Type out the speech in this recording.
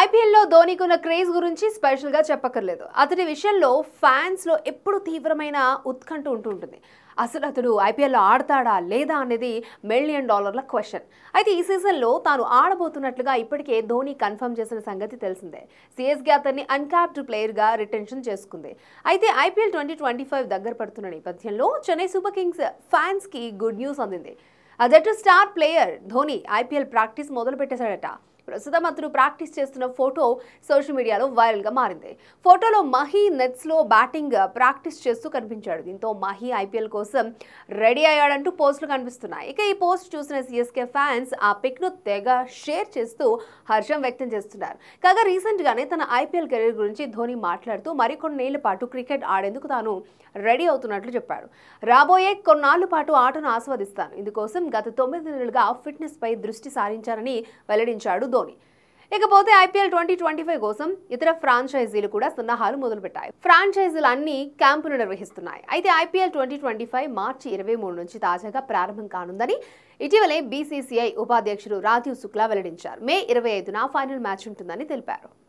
ఐపీఎల్లో ధోనీకున్న క్రేజ్ గురించి స్పెషల్గా చెప్పక్కర్లేదు. అతడి విషయంలో ఫ్యాన్స్లో ఎప్పుడు తీవ్రమైన ఉత్కంఠ ఉంటుంది. అసలు అతడు ఐపీఎల్లో ఆడతాడా లేదా అనేది $1,000,000 క్వశ్చన్. అయితే ఈ సీజన్లో తాను ఆడబోతున్నట్లుగా ఇప్పటికే ధోనీ కన్ఫర్మ్ చేసిన సంగతి తెలిసిందే. సిఎస్కే అతన్ని అన్క్యాప్డ్ ప్లేయర్గా రిటెన్షన్ చేసుకుంది. అయితే ఐపీఎల్ 2025 దగ్గర పడుతున్న నేపథ్యంలో చెన్నై సూపర్ కింగ్స్ ఫ్యాన్స్కి గుడ్ న్యూస్ అందింది. అదటు star player Dhoni IPL practice మొదలు పెట్టేశాడట. ప్రస్తుతం అతను ప్రాక్టీస్ చేస్తున్న ఫోటో సోషల్ మీడియాలో వైరల్గా మారింది. ఫోటోలో మహీ నెట్స్లో బ్యాటింగ్ ప్రాక్టీస్ చేస్తూ కనిపించాడు. దీంతో మహీ ఐపీఎల్ కోసం రెడీ అయ్యాడంటూ పోస్టులు కనిపిస్తున్నాయి. ఇక ఈ పోస్ట్ చూసిన సిఎస్కే ఫ్యాన్స్ ఆ పిక్ను తెగ షేర్ చేస్తూ హర్షం వ్యక్తం చేస్తున్నారు. కాగా రీసెంట్గానే తన ఐపీఎల్ కెరీర్ గురించి ధోనీ మాట్లాడుతూ మరికొన్నేళ్ల పాటు క్రికెట్ ఆడేందుకు తాను రెడీ అవుతున్నట్లు చెప్పాడు. రాబోయే కొన్నాళ్ల పాటు ఆటను ఆస్వాదిస్తాను. ఇందుకోసం గత 9 నెలలుగా ఫిట్నెస్ పై దృష్టి సారించారని వెల్లడించాడు ధోనీ. ఇకపోతే ఐపీఎల్ 2025 కోసం ఇతర ఫ్రాంచైజీలు కూడా సన్నాహాలు మొదలుపెట్టాయి. ఫ్రాంచైజీలు అన్ని క్యాంపులు నిర్వహిస్తున్నాయి. అయితే ఐపీఎల్ 2025 మార్చి 23 నుంచి తాజాగా ప్రారంభం కానుందని ఇటీవలే బీసీసీఐ ఉపాధ్యక్షుడు రాజీవ్ శుక్లా వెల్లడించారు. మే 25న ఫైనల్ మ్యాచ్ ఉంటుందని తెలిపారు.